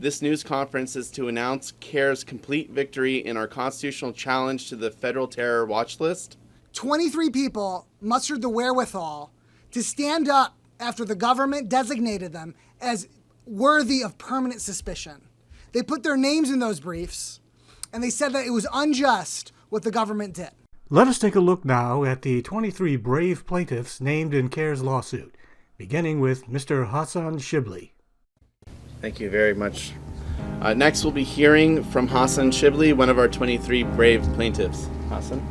This news conference is to announce CAIR's complete victory in our constitutional challenge to the federal terror watch list. 23 people mustered the wherewithal to stand up after the government designated them as worthy of permanent suspicion. They put their names in those briefs, and they said that it was unjust what the government did. Let us take a look now at the 23 brave plaintiffs named in CAIR's lawsuit, beginning with Mr. Hassan Shibli. Thank you very much. Next, we'll be hearing from Hassan Shibli, one of our 23 brave plaintiffs. Hassan?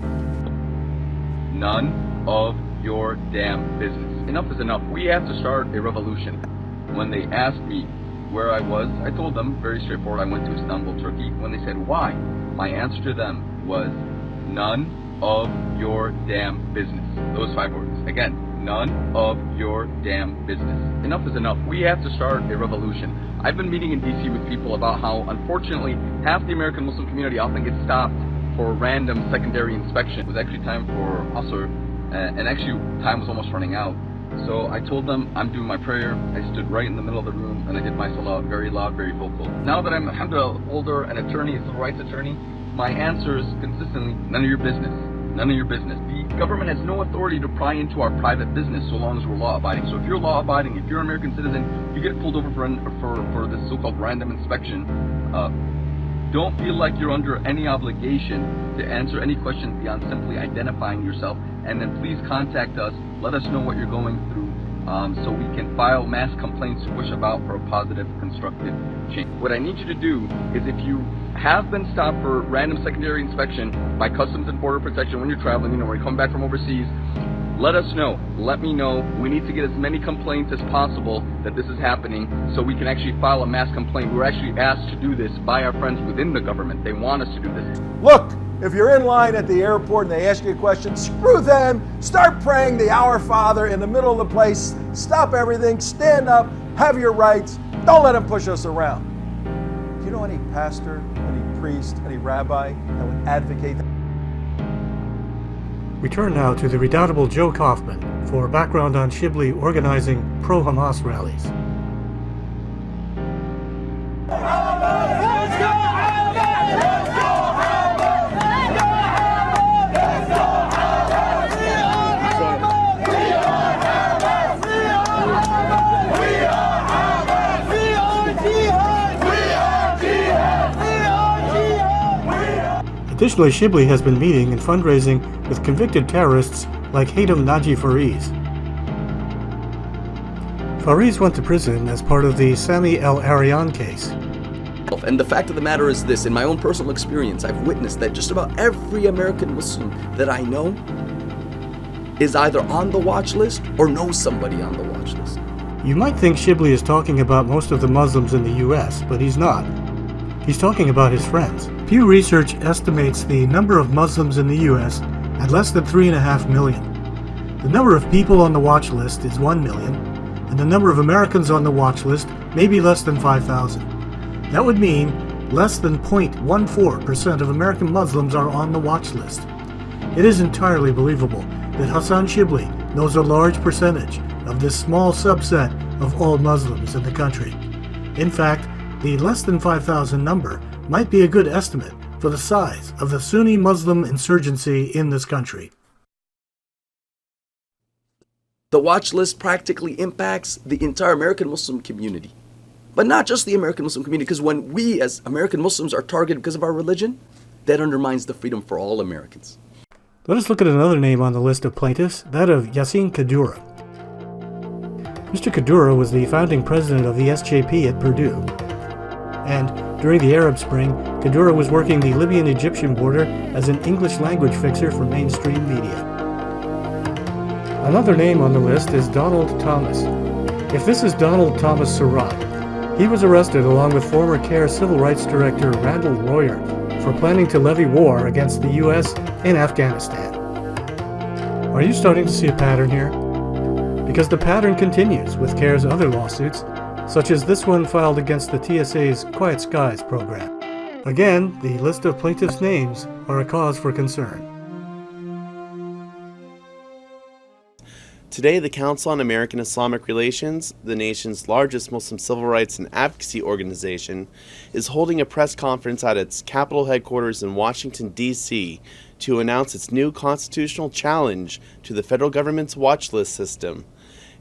None of your damn business. Enough is enough. We have to start a revolution. When they asked me where I was, I told them, very straightforward, I went to Istanbul, Turkey. When they said, why? My answer to them was, none of your damn business. Those 5 words. Again, none of your damn business. Enough is enough. We have to start a revolution. I've been meeting in DC with people about how, unfortunately, half the American Muslim community often gets stopped for random secondary inspection. It was actually time for Asr, and actually time was almost running out. So I told them I'm doing my prayer. I stood right in the middle of the room and I did my salah, very loud, very vocal. Now that I'm, alhamdulillah, older, an attorney, a civil rights attorney, my answer is consistently, none of your business. None of your business. The government has no authority to pry into our private business so long as we're law-abiding. So if you're law-abiding, if you're an American citizen, you get pulled over for this so-called random inspection. Don't feel like you're under any obligation to answer any questions beyond simply identifying yourself. And then please contact us. Let us know what you're going through so we can file mass complaints to push about for a positive, constructive change. What I need you to do is, if you have been stopped for random secondary inspection by Customs and Border Protection when you're traveling, when you come back from overseas, let us know. Let me know. We need to get as many complaints as possible that this is happening so we can actually file a mass complaint. We were actually asked to do this by our friends within the government. They want us to do this. Look, if you're in line at the airport and they ask you a question, screw them. Start praying the Our Father in the middle of the place. Stop everything. Stand up. Have your rights. Don't let them push us around. Do you know any pastor, any priest, any rabbi that would advocate that? We turn now to the redoubtable Joe Kaufman for background on Shibli organizing pro-Hamas rallies. Additionally, Shibli has been meeting and fundraising with convicted terrorists like Hatem Naji Fariz. Fariz went to prison as part of the Sami El-Arian case. And the fact of the matter is this, in my own personal experience, I've witnessed that just about every American Muslim that I know is either on the watch list or knows somebody on the watch list. You might think Shibli is talking about most of the Muslims in the US, but he's not. He's talking about his friends. Pew Research estimates the number of Muslims in the US at less than 3.5 million. The number of people on the watch list is 1 million, and the number of Americans on the watch list may be less than 5,000. That would mean less than 0.14% of American Muslims are on the watch list. It is entirely believable that Hassan Shibli knows a large percentage of this small subset of all Muslims in the country. In fact, the less than 5,000 number might be a good estimate for the size of the Sunni Muslim insurgency in this country. The watch list practically impacts the entire American Muslim community. But not just the American Muslim community, because when we as American Muslims are targeted because of our religion, that undermines the freedom for all Americans. Let us look at another name on the list of plaintiffs, that of Yassin Kaddoura. Mr. Kaddoura was the founding president of the SJP at Purdue. And during the Arab Spring, Kaddoura was working the Libyan-Egyptian border as an English language fixer for mainstream media. Another name on the list is Donald Thomas. If this is Donald Thomas Surratt, he was arrested along with former CAIR Civil Rights Director Randall Royer for planning to levy war against the U.S. in Afghanistan. Are you starting to see a pattern here? Because the pattern continues with CAIR's other lawsuits, such as this one filed against the TSA's Quiet Skies program. Again, the list of plaintiffs' names are a cause for concern. Today, the Council on American Islamic Relations, the nation's largest Muslim civil rights and advocacy organization, is holding a press conference at its Capitol headquarters in Washington, D.C. to announce its new constitutional challenge to the federal government's Watchlist system,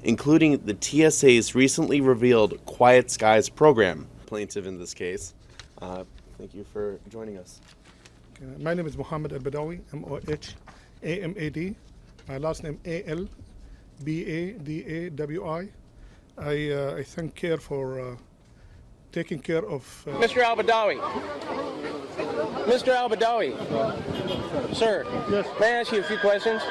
including the TSA's recently revealed Quiet Skies program. Plaintiff in this case. Thank you for joining us. My name is Mohammed Al-Badawi, M-O-H-A-M-A-D. My last name A-L-B-A-D-A-W-I. I thank CAIR for taking care of... Mr. Al-Badawi. Mr. Al-Badawi. Sir, Yes. may I ask you a few questions?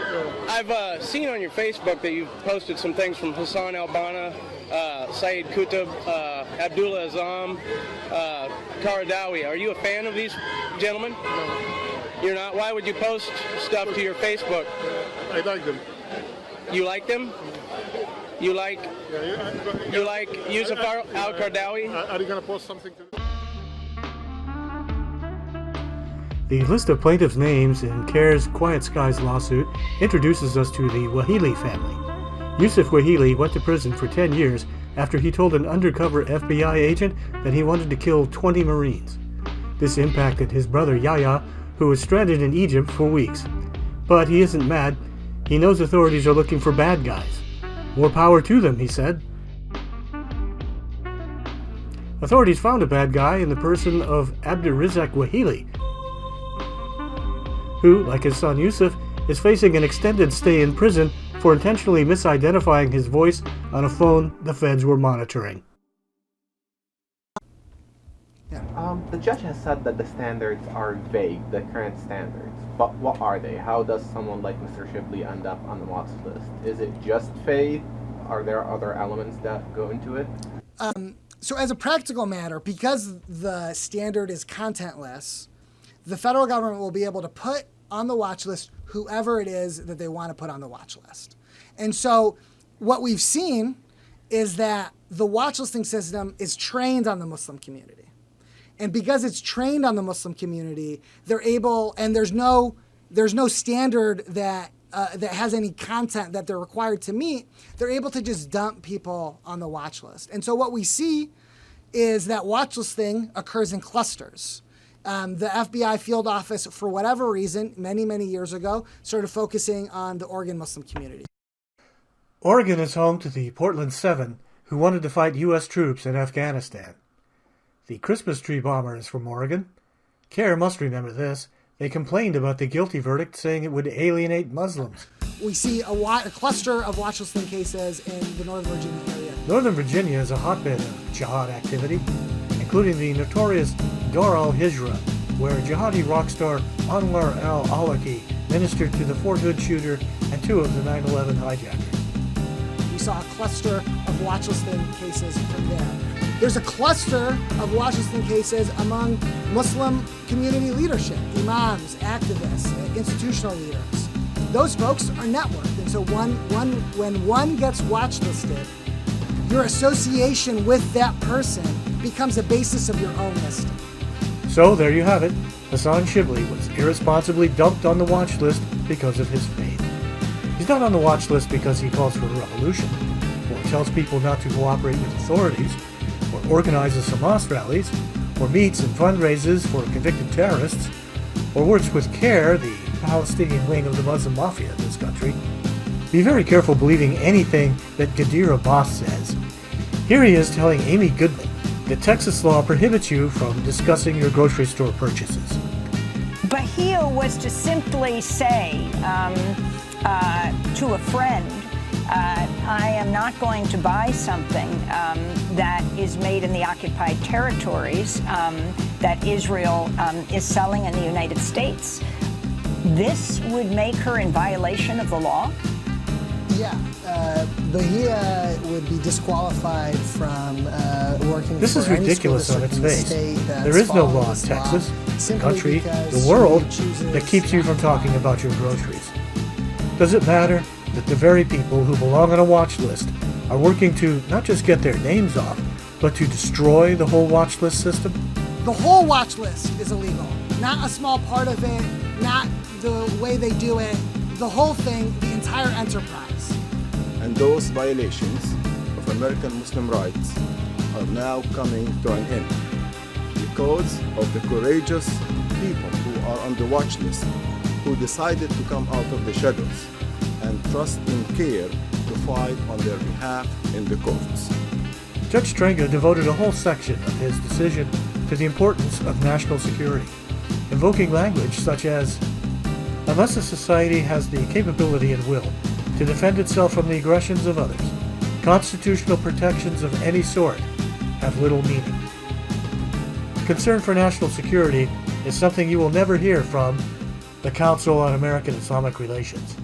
I've seen on your Facebook that you've posted some things from Hassan al-Banna, Saeed Qutb, Abdullah Azam, Qaradawi. Are you a fan of these gentlemen? You're not? Why would you post stuff to your Facebook? I like them. You like them? You like Yusuf al-Qaradawi? Are you going to post something to... The list of plaintiffs' names in CAIR's Quiet Skies lawsuit introduces us to the Wahili family. Yusuf Wahili went to prison for 10 years after he told an undercover FBI agent that he wanted to kill 20 Marines. This impacted his brother Yahya, who was stranded in Egypt for weeks. But he isn't mad. He knows authorities are looking for bad guys. More power to them, he said. Authorities found a bad guy in the person of Abdurizak Wahili, who, like his son Yusuf, is facing an extended stay in prison for intentionally misidentifying his voice on a phone the feds were monitoring. The judge has said that the standards are vague, the current standards. But what are they? How does someone like Mr. Shibli end up on the watch list? Is it just faith? Are there other elements that go into it? So as a practical matter, because the standard is contentless, the federal government will be able to put on the watch list whoever it is that they want to put on the watch list. And so what we've seen is that the watch listing system is trained on the Muslim community. And because it's trained on the Muslim community, they're able, and there's no standard that has any content that they're required to meet, they're able to just dump people on the watch list. And so what we see is that watch listing occurs in clusters. The FBI field office, for whatever reason, many, many years ago, started focusing on the Oregon Muslim community. Oregon is home to the Portland Seven, who wanted to fight U.S. troops in Afghanistan. The Christmas tree bomber is from Oregon. CAIR must remember this. They complained about the guilty verdict, saying it would alienate Muslims. We see a cluster of watch listing cases in the Northern Virginia area. Northern Virginia is a hotbed of jihad activity, including the notorious Dar al-Hijra, where jihadi rock star Anwar al-Awlaki ministered to the Fort Hood shooter and 2 of the 9/11 hijackers. We saw a cluster of watch listing cases from there. There's a cluster of watch listing cases among Muslim community leadership, imams, activists, institutional leaders. Those folks are networked, and so when one gets watch listed, your association with that person becomes a basis of your own listing. So there you have it. Hassan Shibli was irresponsibly dumped on the watch list because of his faith. He's not on the watch list because he calls for a revolution, or tells people not to cooperate with authorities, or organizes Hamas rallies, or meets and fundraises for convicted terrorists, or works with CAIR, the Palestinian wing of the Muslim mafia in this country. Be very careful believing anything that Gadir Abbas says. Here he is telling Amy Goodman that Texas law prohibits you from discussing your grocery store purchases. Bahia was to simply say to a friend, I am not going to buy something that is made in the occupied territories that Israel is selling in the United States. This would make her in violation of the law? Yeah, Bahia would be disqualified from working This for is any ridiculous school on its district in the face. state that's There is no following law in this Texas, the simply country, because the world, she chooses that keeps you from talking about your groceries. Does it matter that the very people who belong on a watch list are working to not just get their names off, but to destroy the whole watch list system? The whole watch list is illegal. Not a small part of it, not the way they do it, the whole thing, the entire enterprise. and those violations of American Muslim rights are now coming to an end because of the courageous people who are on the watch list, who decided to come out of the shadows and trust in CAIR to fight on their behalf in the courts. Judge Strenga devoted a whole section of his decision to the importance of national security, invoking language such as, unless a society has the capability and will to defend itself from the aggressions of others, constitutional protections of any sort have little meaning. Concern for national security is something you will never hear from the Council on American Islamic Relations.